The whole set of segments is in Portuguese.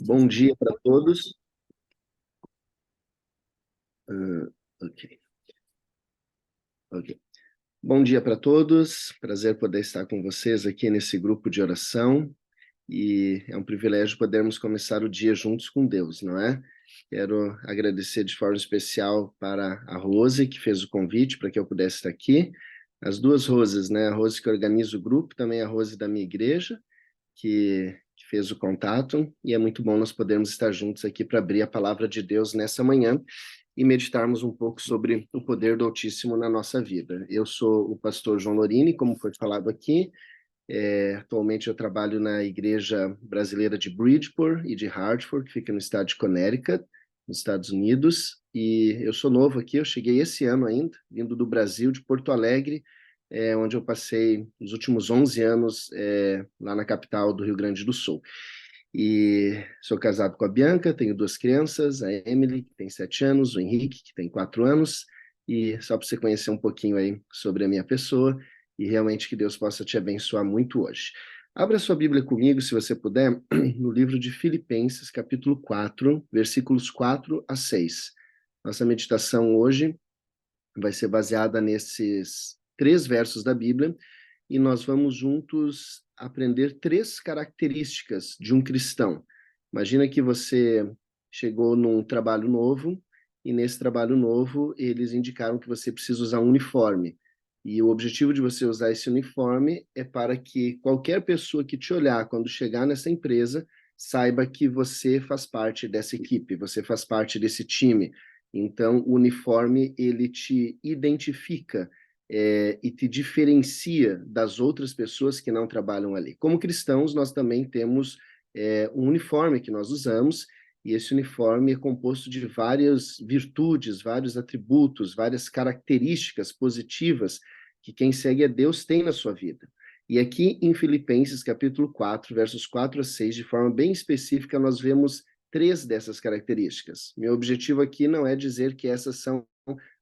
Bom dia para todos. Ah, ok, ok. Bom dia para todos. Prazer poder estar com vocês aqui nesse grupo de oração. E é um privilégio podermos começar o dia juntos com Deus, não é? Quero agradecer de forma especial para a Rose, que fez o convite para que eu pudesse estar aqui. As duas Roses, né? A Rose que organiza o grupo, também a Rose da minha igreja, que fez o contato. E é muito bom nós podermos estar juntos aqui para abrir a palavra de Deus nessa manhã e meditarmos um pouco sobre o poder do Altíssimo na nossa vida. Eu sou o pastor João Lorini, como foi falado aqui. Atualmente eu trabalho na Igreja Brasileira de Bridgeport e de Hartford, que fica no estado de Connecticut, nos Estados Unidos, e eu sou novo aqui, eu cheguei esse ano ainda, vindo do Brasil, de Porto Alegre, onde eu passei os últimos 11 anos lá na capital do Rio Grande do Sul. E sou casado com a Bianca, tenho duas crianças, a Emily, que tem 7 anos, o Henrique, que tem 4 anos, e só para você conhecer um pouquinho aí sobre a minha pessoa, e realmente que Deus possa te abençoar muito hoje. Abra sua Bíblia comigo, se você puder, no livro de Filipenses, capítulo 4, versículos 4 a 6. Nossa meditação hoje vai ser baseada nesses 3 versos da Bíblia, e nós vamos juntos aprender 3 características de um cristão. Imagina que você chegou num trabalho novo, e nesse trabalho novo eles indicaram que você precisa usar um uniforme. E o objetivo de você usar esse uniforme é para que qualquer pessoa que te olhar quando chegar nessa empresa saiba que você faz parte dessa equipe, você faz parte desse time. Então, o uniforme, ele te identifica e te diferencia das outras pessoas que não trabalham ali. Como cristãos, nós também temos um uniforme que nós usamos, e esse uniforme é composto de várias virtudes, vários atributos, várias características positivas que quem segue a Deus tem na sua vida. E aqui em Filipenses, capítulo 4, versos 4 a 6, de forma bem específica, nós vemos 3 dessas características. Meu objetivo aqui não é dizer que essas são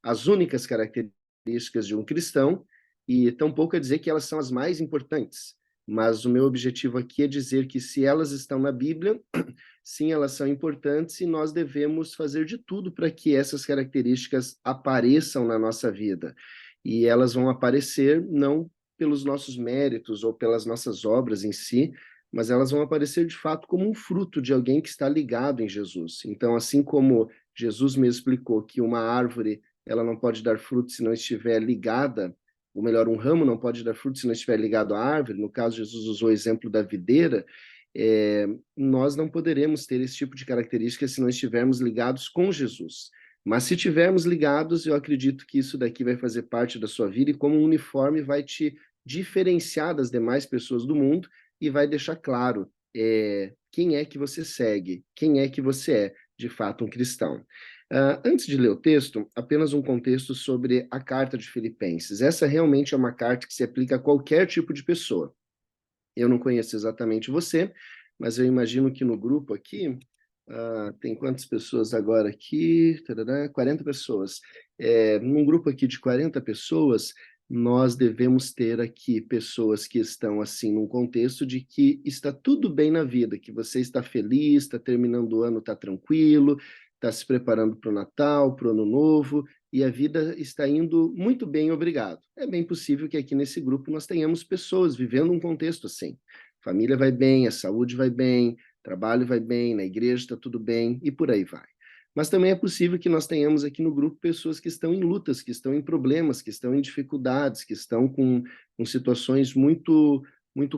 as únicas características de um cristão, e tampouco é dizer que elas são as mais importantes, mas o meu objetivo aqui é dizer que se elas estão na Bíblia, sim, elas são importantes e nós devemos fazer de tudo para que essas características apareçam na nossa vida. E elas vão aparecer não pelos nossos méritos ou pelas nossas obras em si, mas elas vão aparecer de fato como um fruto de alguém que está ligado em Jesus. Então, assim como Jesus me explicou que uma árvore ela não pode dar fruto se não estiver ligada, ou melhor, um ramo não pode dar fruto se não estiver ligado à árvore, no caso, Jesus usou o exemplo da videira, nós não poderemos ter esse tipo de característica se não estivermos ligados com Jesus. Mas se estivermos ligados, eu acredito que isso daqui vai fazer parte da sua vida e como um uniforme vai te diferenciar das demais pessoas do mundo e vai deixar claro quem é que você segue, quem é que você é, de fato, um cristão. Antes de ler o texto, apenas um contexto sobre a carta de Filipenses. Essa realmente é uma carta que se aplica a qualquer tipo de pessoa. Eu não conheço exatamente você, mas eu imagino que no grupo aqui, tem quantas pessoas agora aqui? Tarará, 40 pessoas. Num grupo aqui de 40 pessoas, nós devemos ter aqui pessoas que estão assim num contexto de que está tudo bem na vida, que você está feliz, está terminando o ano, está tranquilo, está se preparando para o Natal, para o Ano Novo, e a vida está indo muito bem, obrigado. É bem possível que aqui nesse grupo nós tenhamos pessoas vivendo um contexto assim. Família vai bem, a saúde vai bem, trabalho vai bem, na igreja está tudo bem, e por aí vai. Mas também é possível que nós tenhamos aqui no grupo pessoas que estão em lutas, que estão em problemas, que estão em dificuldades, que estão com situações muito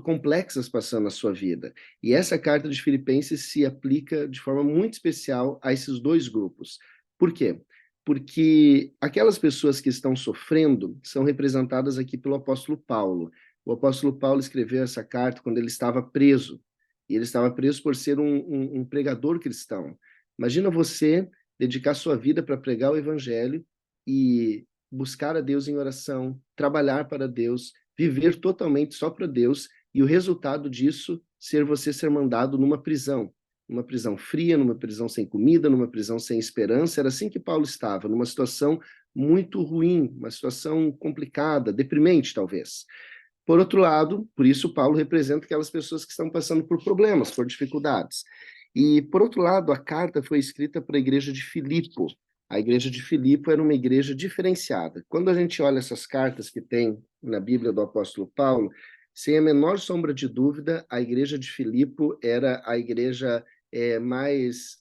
complexas passando na sua vida. E essa carta de Filipenses se aplica de forma muito especial a esses 2 grupos. Por quê? Porque aquelas pessoas que estão sofrendo são representadas aqui pelo apóstolo Paulo. O apóstolo Paulo escreveu essa carta quando ele estava preso, e ele estava preso por ser um pregador cristão. Imagina você dedicar sua vida para pregar o evangelho e buscar a Deus em oração, trabalhar para Deus, viver totalmente só para Deus, e o resultado disso ser você ser mandado numa prisão fria, numa prisão sem comida, numa prisão sem esperança. Era assim que Paulo estava, numa situação muito ruim, uma situação complicada, deprimente talvez. Por outro lado, por isso Paulo representa aquelas pessoas que estão passando por problemas, por dificuldades. E, por outro lado, a carta foi escrita para a igreja de Filipo. A igreja de Filipo era uma igreja diferenciada. Quando a gente olha essas cartas que tem na Bíblia do apóstolo Paulo, sem a menor sombra de dúvida, a igreja de Filipo era a igreja mais,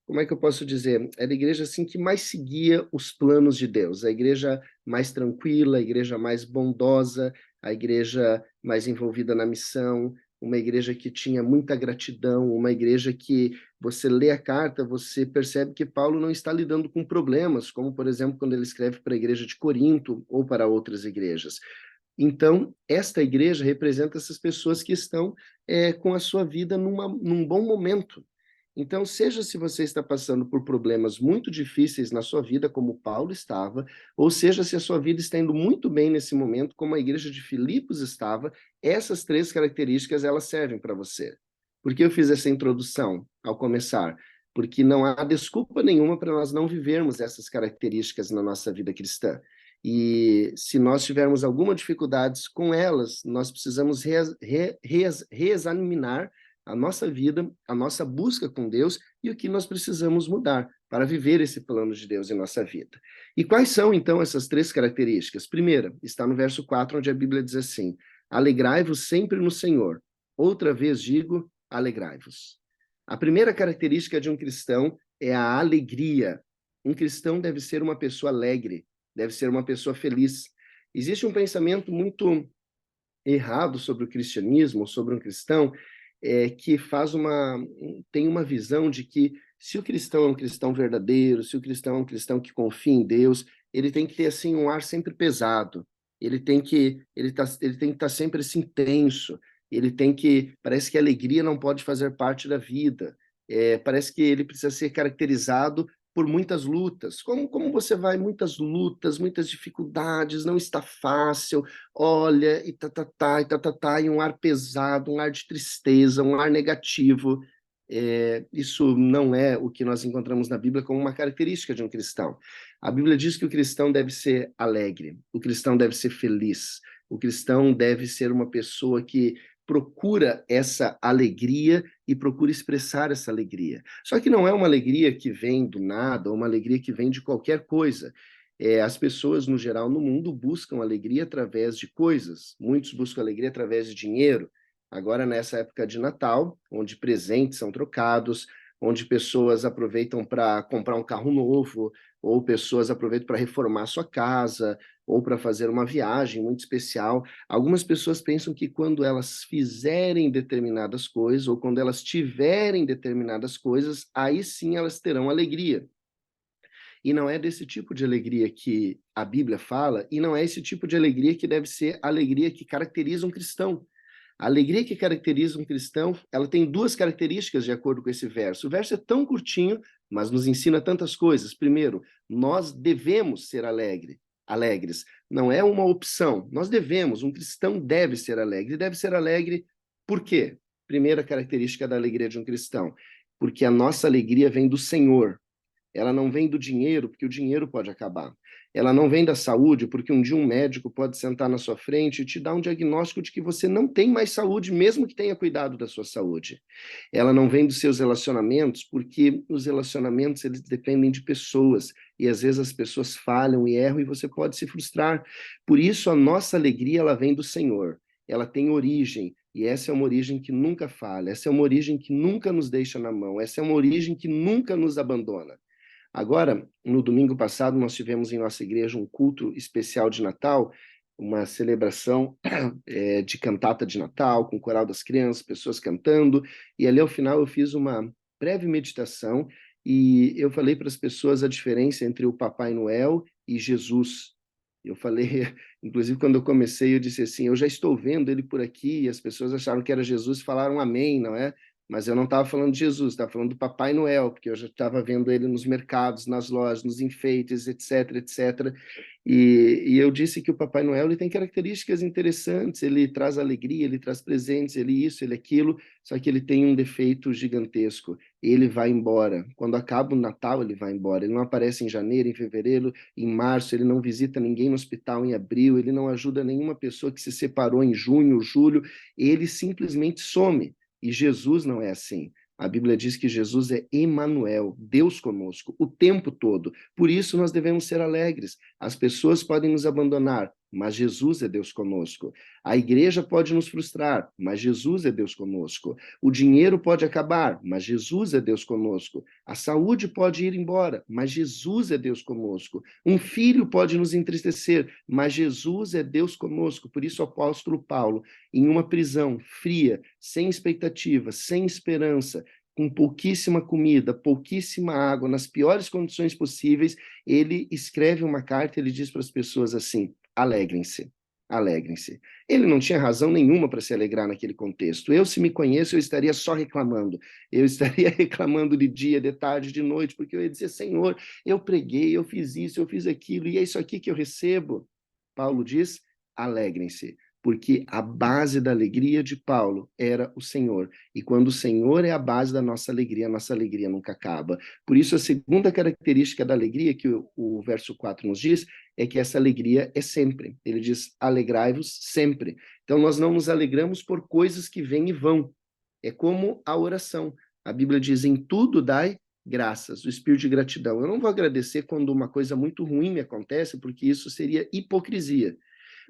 como é que eu posso dizer? Era a igreja assim que mais seguia os planos de Deus, a igreja mais tranquila, a igreja mais bondosa, a igreja mais envolvida na missão, uma igreja que tinha muita gratidão, uma igreja que você lê a carta, você percebe que Paulo não está lidando com problemas, como, por exemplo, quando ele escreve para a igreja de Corinto ou para outras igrejas. Então, esta igreja representa essas pessoas que estão com a sua vida num bom momento. Então, seja se você está passando por problemas muito difíceis na sua vida, como Paulo estava, ou seja se a sua vida está indo muito bem nesse momento, como a igreja de Filipos estava, essas três características elas servem para você. Por que eu fiz essa introdução ao começar? Porque não há desculpa nenhuma para nós não vivermos essas características na nossa vida cristã. E se nós tivermos alguma dificuldade com elas, nós precisamos reexaminar a nossa vida, a nossa busca com Deus e o que nós precisamos mudar para viver esse plano de Deus em nossa vida. E quais são, então, essas três características? Primeira, está no verso 4, onde a Bíblia diz assim: alegrai-vos sempre no Senhor. Outra vez digo, alegrai-vos. A primeira característica de um cristão é a alegria. Um cristão deve ser uma pessoa alegre, deve ser uma pessoa feliz. Existe um pensamento muito errado sobre o cristianismo, sobre um cristão, que tem uma visão de que se o cristão é um cristão verdadeiro, se o cristão é um cristão que confia em Deus, ele tem que ter assim um ar sempre pesado. Ele tem que estar sempre assim tenso. Parece que a alegria não pode fazer parte da vida. Parece que ele precisa ser caracterizado por muitas lutas. Como você vai? Muitas lutas, muitas dificuldades, não está fácil, olha, e um ar pesado, um ar de tristeza, um ar negativo. Isso não é o que nós encontramos na Bíblia como uma característica de um cristão. A Bíblia diz que o cristão deve ser alegre, o cristão deve ser feliz, o cristão deve ser uma pessoa que procura essa alegria e procura expressar essa alegria. Só que não é uma alegria que vem do nada, ou uma alegria que vem de qualquer coisa. As pessoas, no geral, no mundo, buscam alegria através de coisas. Muitos buscam alegria através de dinheiro. Agora, nessa época de Natal, onde presentes são trocados, onde pessoas aproveitam para comprar um carro novo, ou pessoas aproveitam para reformar sua casa, ou para fazer uma viagem muito especial. Algumas pessoas pensam que quando elas fizerem determinadas coisas, ou quando elas tiverem determinadas coisas, aí sim elas terão alegria. E não é desse tipo de alegria que a Bíblia fala, e não é esse tipo de alegria que deve ser a alegria que caracteriza um cristão. A alegria que caracteriza um cristão, ela tem duas características de acordo com esse verso. O verso é tão curtinho, mas nos ensina tantas coisas. Primeiro, nós devemos ser alegres. Não é uma opção. Nós devemos, um cristão deve ser alegre. E deve ser alegre por quê? Primeira característica da alegria de um cristão, porque a nossa alegria vem do Senhor. Ela não vem do dinheiro, porque o dinheiro pode acabar. Ela não vem da saúde, porque um dia um médico pode sentar na sua frente e te dar um diagnóstico de que você não tem mais saúde, mesmo que tenha cuidado da sua saúde. Ela não vem dos seus relacionamentos, porque os relacionamentos eles dependem de pessoas, e às vezes as pessoas falham e erram e você pode se frustrar. Por isso a nossa alegria ela vem do Senhor. Ela tem origem, e essa é uma origem que nunca falha, essa é uma origem que nunca nos deixa na mão, essa é uma origem que nunca nos abandona. Agora, no domingo passado, nós tivemos em nossa igreja um culto especial de Natal, uma celebração de cantata de Natal, com o coral das crianças, pessoas cantando, e ali ao final eu fiz uma breve meditação e eu falei para as pessoas a diferença entre o Papai Noel e Jesus. Eu falei, inclusive quando eu comecei, eu disse assim, eu já estou vendo ele por aqui, e as pessoas acharam que era Jesus e falaram amém, não é? Mas eu não estava falando de Jesus, estava falando do Papai Noel, porque eu já estava vendo ele nos mercados, nas lojas, nos enfeites, etc, etc. E eu disse que o Papai Noel ele tem características interessantes, ele traz alegria, ele traz presentes, ele isso, ele aquilo, só que ele tem um defeito gigantesco, ele vai embora. Quando acaba o Natal, ele vai embora. Ele não aparece em janeiro, em fevereiro, em março, ele não visita ninguém no hospital em abril, ele não ajuda nenhuma pessoa que se separou em junho, julho, ele simplesmente some. E Jesus não é assim. A Bíblia diz que Jesus é Emanuel, Deus conosco, o tempo todo. Por isso nós devemos ser alegres. As pessoas podem nos abandonar, mas Jesus é Deus conosco. A igreja pode nos frustrar, mas Jesus é Deus conosco. O dinheiro pode acabar, mas Jesus é Deus conosco. A saúde pode ir embora, mas Jesus é Deus conosco. Um filho pode nos entristecer, mas Jesus é Deus conosco. Por isso o apóstolo Paulo, em uma prisão fria, sem expectativa, sem esperança, com pouquíssima comida, pouquíssima água, nas piores condições possíveis, ele escreve uma carta, ele diz para as pessoas assim: alegrem-se, alegrem-se. Ele não tinha razão nenhuma para se alegrar naquele contexto. Eu, se me conheço, eu estaria só reclamando. Eu estaria reclamando de dia, de tarde, de noite, porque eu ia dizer: Senhor, eu preguei, eu fiz isso, eu fiz aquilo, e é isso aqui que eu recebo. Paulo diz: alegrem-se, porque a base da alegria de Paulo era o Senhor. E quando o Senhor é a base da nossa alegria nunca acaba. Por isso, a segunda característica da alegria, que o verso 4 nos diz, é que essa alegria é sempre. Ele diz: alegrai-vos sempre. Então, nós não nos alegramos por coisas que vêm e vão. É como a oração. A Bíblia diz: em tudo dai graças, o espírito de gratidão. Eu não vou agradecer quando uma coisa muito ruim me acontece, porque isso seria hipocrisia.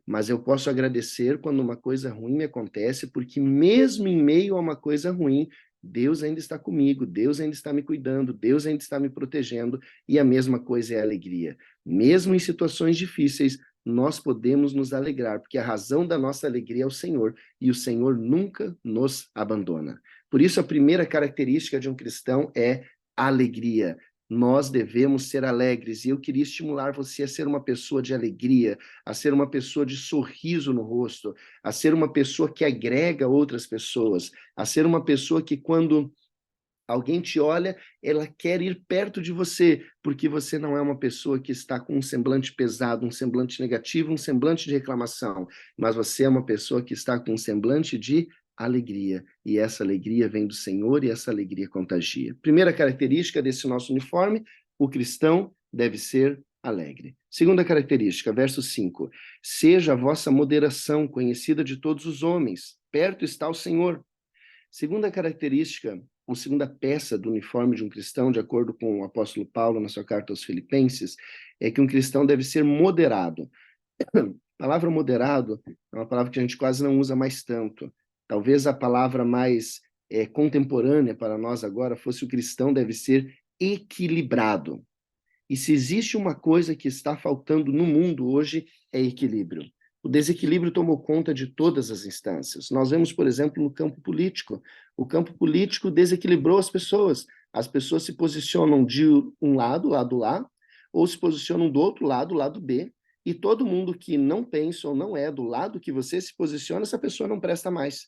Mas eu posso agradecer quando uma coisa ruim me acontece, porque mesmo em meio a uma coisa ruim, Deus ainda está comigo, Deus ainda está me cuidando, Deus ainda está me protegendo, e a mesma coisa é a alegria. Mesmo em situações difíceis, nós podemos nos alegrar, porque a razão da nossa alegria é o Senhor, e o Senhor nunca nos abandona. Por isso, a primeira característica de um cristão é alegria. Nós devemos ser alegres, e eu queria estimular você a ser uma pessoa de alegria, a ser uma pessoa de sorriso no rosto, a ser uma pessoa que agrega outras pessoas, a ser uma pessoa que, quando alguém te olha, ela quer ir perto de você, porque você não é uma pessoa que está com um semblante pesado, um semblante negativo, um semblante de reclamação, mas você é uma pessoa que está com um semblante de alegria, e essa alegria vem do Senhor, e essa alegria contagia. Primeira característica desse nosso uniforme: o cristão deve ser alegre. Segunda característica, verso 5: seja a vossa moderação conhecida de todos os homens, perto está o Senhor. Segunda característica, ou segunda peça do uniforme de um cristão, de acordo com o apóstolo Paulo na sua carta aos Filipenses, é que um cristão deve ser moderado. A palavra moderado é uma palavra que a gente quase não usa mais tanto. Talvez a palavra mais contemporânea para nós agora fosse: o cristão deve ser equilibrado. E se existe uma coisa que está faltando no mundo hoje, é equilíbrio. O desequilíbrio tomou conta de todas as instâncias. Nós vemos, por exemplo, no campo político. O campo político desequilibrou as pessoas. As pessoas se posicionam de um lado, lado A, ou se posicionam do outro lado, lado B. E todo mundo que não pensa ou não é do lado que você se posiciona, essa pessoa não presta mais.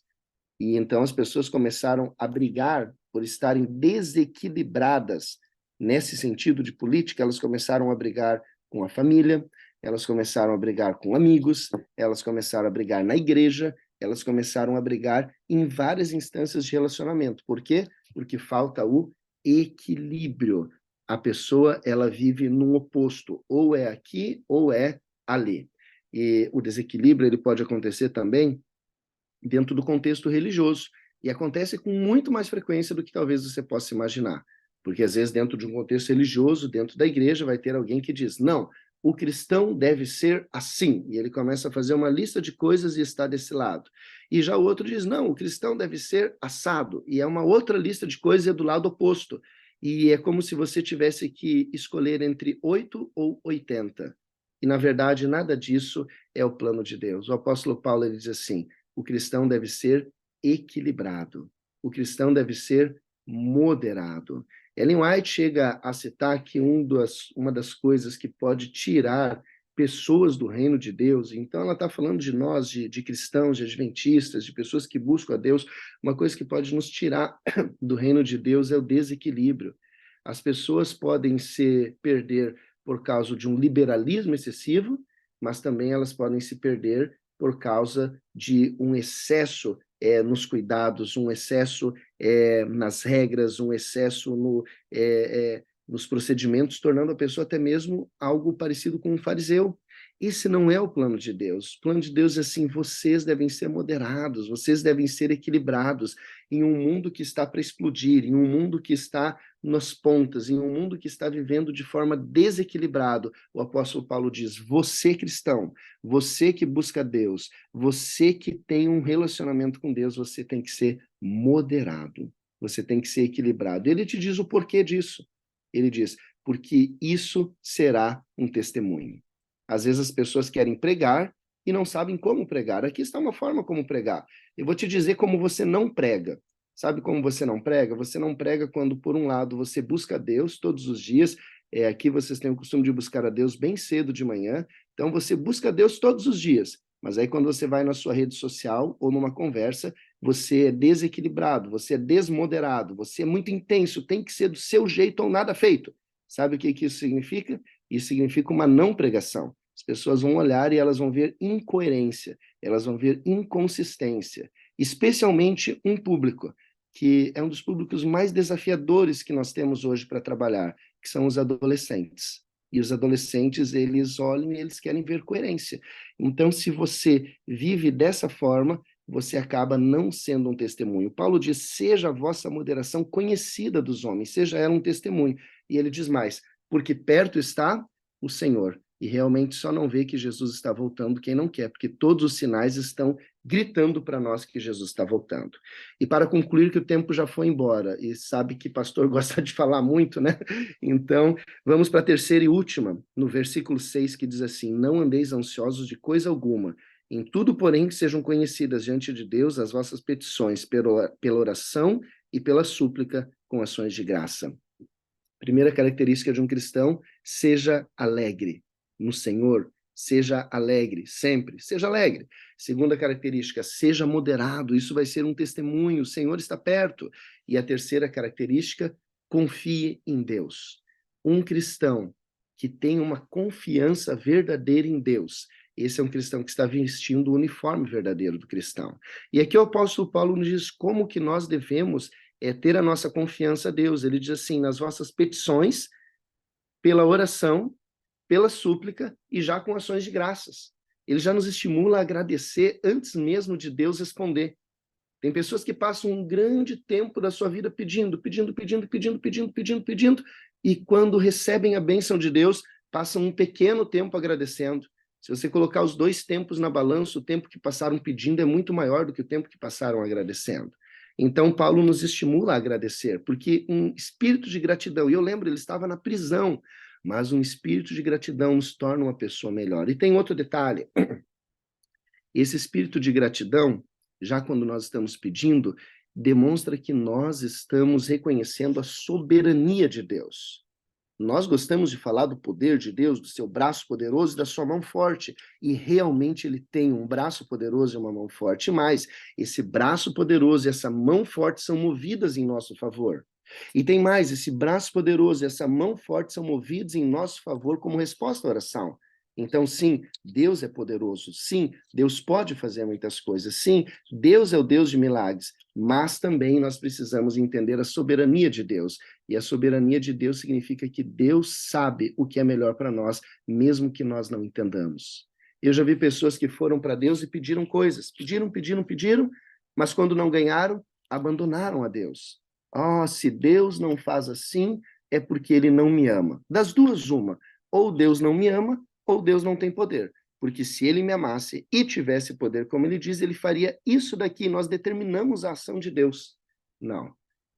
E então as pessoas começaram a brigar por estarem desequilibradas. Nesse sentido de política, elas começaram a brigar com a família, elas começaram a brigar com amigos, elas começaram a brigar na igreja, elas começaram a brigar em várias instâncias de relacionamento. Por quê? Porque falta o equilíbrio. A pessoa, ela vive num oposto, ou é aqui ou é ali. E o desequilíbrio, ele pode acontecer também dentro do contexto religioso, e acontece com muito mais frequência do que talvez você possa imaginar, porque às vezes dentro de um contexto religioso, dentro da igreja, vai ter alguém que diz: não, o cristão deve ser assim, e ele começa a fazer uma lista de coisas e está desse lado. E já o outro diz: não, o cristão deve ser assado, e é uma outra lista de coisas e é do lado oposto. E é como se você tivesse que escolher entre 8 ou 80. E, na verdade, nada disso é o plano de Deus. O apóstolo Paulo, ele diz assim: o cristão deve ser equilibrado, o cristão deve ser moderado. Ellen White chega a citar que uma das coisas que pode tirar pessoas do reino de Deus, então ela está falando de nós, de cristãos, de adventistas, de pessoas que buscam a Deus, uma coisa que pode nos tirar do reino de Deus é o desequilíbrio. As pessoas podem se perder por causa de um liberalismo excessivo, mas também elas podem se perder por causa de um excesso nos cuidados, um excesso nas regras, um excesso nos procedimentos, tornando a pessoa até mesmo algo parecido com um fariseu. Esse não é o plano de Deus. O plano de Deus é assim, vocês devem ser moderados, vocês devem ser equilibrados em um mundo que está para explodir, em um mundo que está nas pontas, em um mundo que está vivendo de forma desequilibrada. O apóstolo Paulo diz, você cristão, você que busca Deus, você que tem um relacionamento com Deus, você tem que ser moderado, você tem que ser equilibrado. Ele te diz o porquê disso. Ele diz, porque isso será um testemunho. Às vezes as pessoas querem pregar e não sabem como pregar. Aqui está uma forma como pregar. Eu vou te dizer como você não prega. Sabe como você não prega? Você não prega quando, por um lado, você busca a Deus todos os dias. Aqui vocês têm o costume de buscar a Deus bem cedo de manhã. Então você busca a Deus todos os dias. Mas aí quando você vai na sua rede social ou numa conversa, você é desequilibrado, você é desmoderado, você é muito intenso, tem que ser do seu jeito ou nada feito. Sabe o que isso significa? Isso significa uma não pregação. As pessoas vão olhar e elas vão ver incoerência, elas vão ver inconsistência, especialmente um público, que é um dos públicos mais desafiadores que nós temos hoje para trabalhar, que são os adolescentes. E os adolescentes, eles olham e eles querem ver coerência. Então, se você vive dessa forma, você acaba não sendo um testemunho. Paulo diz, seja a vossa moderação conhecida dos homens, seja ela um testemunho. E ele diz mais, porque perto está o Senhor. E realmente só não vê que Jesus está voltando quem não quer, porque todos os sinais estão gritando para nós que Jesus está voltando. E para concluir que o tempo já foi embora, e sabe que pastor gosta de falar muito, né? Então, vamos para a terceira e última, no versículo 6, que diz assim, não andeis ansiosos de coisa alguma, em tudo, porém, que sejam conhecidas diante de Deus as vossas petições pela oração e pela súplica com ações de graça. Primeira característica de um cristão, seja alegre no Senhor, seja alegre sempre, seja alegre. Segunda característica, seja moderado, isso vai ser um testemunho, o Senhor está perto. E a terceira característica, confie em Deus. Um cristão que tem uma confiança verdadeira em Deus, esse é um cristão que está vestindo o uniforme verdadeiro do cristão. E aqui o apóstolo Paulo nos diz como que nós devemos ter a nossa confiança a Deus. Ele diz assim, nas vossas petições, pela oração, pela súplica e já com ações de graças. Ele já nos estimula a agradecer antes mesmo de Deus responder. Tem pessoas que passam um grande tempo da sua vida pedindo, e quando recebem a bênção de Deus, passam um pequeno tempo agradecendo. Se você colocar os dois tempos na balança, o tempo que passaram pedindo é muito maior do que o tempo que passaram agradecendo. Então, Paulo nos estimula a agradecer, porque um espírito de gratidão, e eu lembro, ele estava na prisão, mas um espírito de gratidão nos torna uma pessoa melhor. E tem outro detalhe, esse espírito de gratidão, já quando nós estamos pedindo, demonstra que nós estamos reconhecendo a soberania de Deus. Nós gostamos de falar do poder de Deus, do seu braço poderoso e da sua mão forte. E realmente ele tem um braço poderoso e uma mão forte. Mas esse braço poderoso e essa mão forte são movidas em nosso favor. E tem mais, esse braço poderoso e essa mão forte são movidos em nosso favor como resposta à oração. Então, sim, Deus é poderoso. Sim, Deus pode fazer muitas coisas. Sim, Deus é o Deus de milagres. Mas também nós precisamos entender a soberania de Deus. E a soberania de Deus significa que Deus sabe o que é melhor para nós, mesmo que nós não entendamos. Eu já vi pessoas que foram para Deus e pediram coisas. Pediram, mas quando não ganharam, abandonaram a Deus. Oh, se Deus não faz assim, é porque ele não me ama. Das duas, uma. Ou Deus não me ama, ou Deus não tem poder. Porque se ele me amasse e tivesse poder, como ele diz, ele faria isso daqui. Nós determinamos a ação de Deus. Não.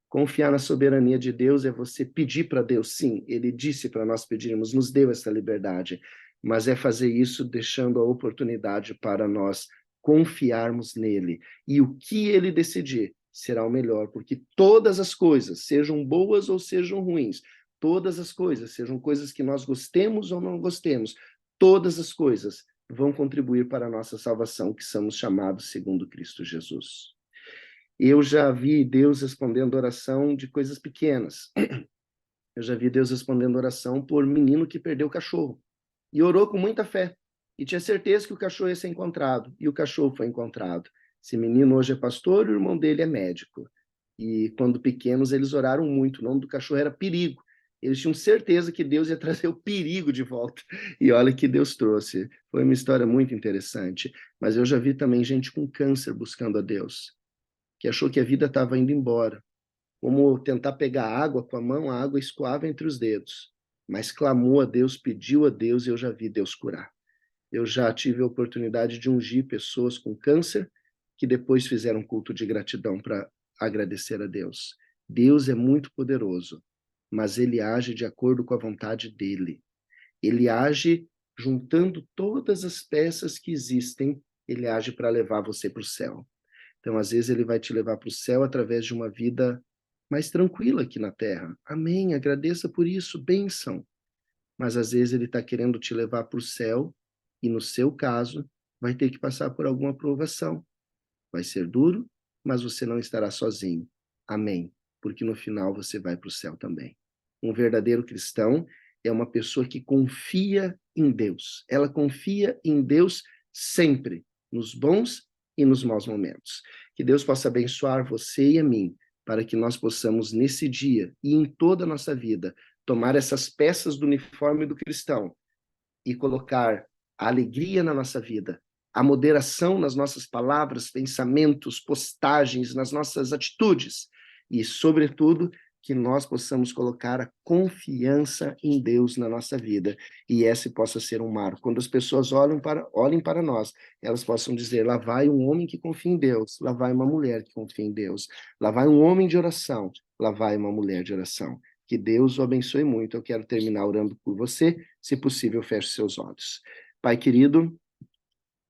Confiar na soberania de Deus é você pedir para Deus, sim, ele disse para nós pedirmos, nos deu essa liberdade, mas é fazer isso deixando a oportunidade para nós confiarmos nele. E o que ele decidir será o melhor, porque todas as coisas, sejam boas ou sejam ruins, todas as coisas, sejam coisas que nós gostemos ou não gostemos, todas as coisas vão contribuir para a nossa salvação, que somos chamados segundo Cristo Jesus. Eu já vi Deus respondendo oração de coisas pequenas. Eu já vi Deus respondendo oração por menino que perdeu o cachorro. E orou com muita fé. E tinha certeza que o cachorro ia ser encontrado. E o cachorro foi encontrado. Esse menino hoje é pastor e o irmão dele é médico. E quando pequenos eles oraram muito. O nome do cachorro era Perigo. Eles tinham certeza que Deus ia trazer o perigo de volta. E olha que Deus trouxe. Foi uma história muito interessante. Mas eu já vi também gente com câncer buscando a Deus, que achou que a vida estava indo embora. Como tentar pegar água com a mão, a água escoava entre os dedos. Mas clamou a Deus, pediu a Deus, e eu já vi Deus curar. Eu já tive a oportunidade de ungir pessoas com câncer, que depois fizeram culto de gratidão para agradecer a Deus. Deus é muito poderoso, mas ele age de acordo com a vontade dele. Ele age juntando todas as peças que existem, ele age para levar você para o céu. Então, às vezes, ele vai te levar para o céu através de uma vida mais tranquila aqui na terra. Amém, agradeça por isso, bênção. Mas às vezes ele está querendo te levar para o céu, e no seu caso, vai ter que passar por alguma provação. Vai ser duro, mas você não estará sozinho. Amém. Porque no final você vai para o céu também. Um verdadeiro cristão é uma pessoa que confia em Deus. Ela confia em Deus sempre, nos bons e nos maus momentos. Que Deus possa abençoar você e a mim, para que nós possamos, nesse dia e em toda a nossa vida, tomar essas peças do uniforme do cristão e colocar a alegria na nossa vida, a moderação nas nossas palavras, pensamentos, postagens, nas nossas atitudes e, sobretudo, que nós possamos colocar a confiança em Deus na nossa vida e esse possa ser um marco. Quando as pessoas olhem para nós, elas possam dizer, lá vai um homem que confia em Deus, lá vai uma mulher que confia em Deus, lá vai um homem de oração, lá vai uma mulher de oração. Que Deus o abençoe muito. Eu quero terminar orando por você. Se possível, feche seus olhos. Pai querido,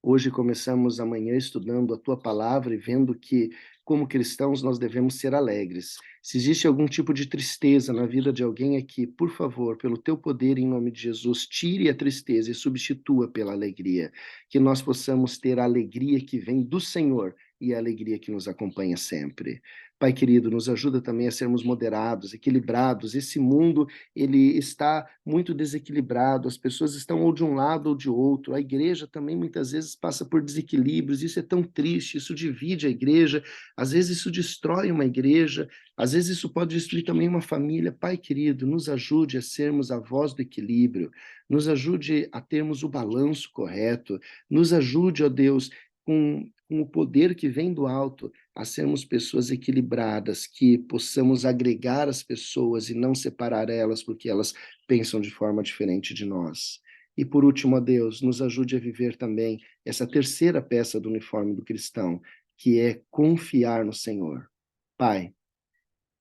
hoje começamos amanhã estudando a tua palavra e vendo que, como cristãos, nós devemos ser alegres. Se existe algum tipo de tristeza na vida de alguém aqui, por favor, pelo teu poder, em nome de Jesus, tire a tristeza e substitua pela alegria. Que nós possamos ter a alegria que vem do Senhor e a alegria que nos acompanha sempre. Pai querido, nos ajuda também a sermos moderados, equilibrados. Esse mundo, ele está muito desequilibrado, as pessoas estão ou de um lado ou de outro. A igreja também muitas vezes passa por desequilíbrios, isso é tão triste, isso divide a igreja, às vezes isso destrói uma igreja, às vezes isso pode destruir também uma família. Pai querido, nos ajude a sermos a voz do equilíbrio, nos ajude a termos o balanço correto, nos ajude, ó Deus, com o poder que vem do alto, a sermos pessoas equilibradas, que possamos agregar as pessoas e não separar elas, porque elas pensam de forma diferente de nós. E por último, ó Deus, nos ajude a viver também essa terceira peça do uniforme do cristão, que é confiar no Senhor. Pai,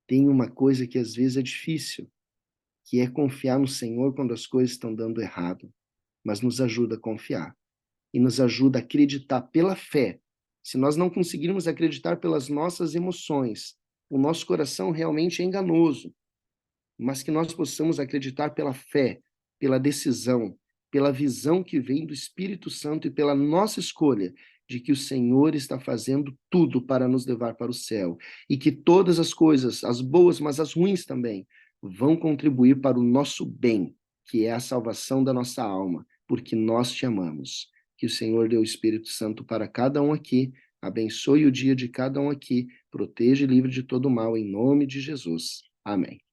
tem uma coisa que às vezes é difícil, que é confiar no Senhor quando as coisas estão dando errado, mas nos ajuda a confiar e nos ajuda a acreditar pela fé. Se nós não conseguirmos acreditar pelas nossas emoções, o nosso coração realmente é enganoso, mas que nós possamos acreditar pela fé, pela decisão, pela visão que vem do Espírito Santo e pela nossa escolha de que o Senhor está fazendo tudo para nos levar para o céu e que todas as coisas, as boas, mas as ruins também, vão contribuir para o nosso bem, que é a salvação da nossa alma, porque nós te amamos. Que o Senhor dê o Espírito Santo para cada um aqui, abençoe o dia de cada um aqui, proteja e livre de todo mal, em nome de Jesus. Amém.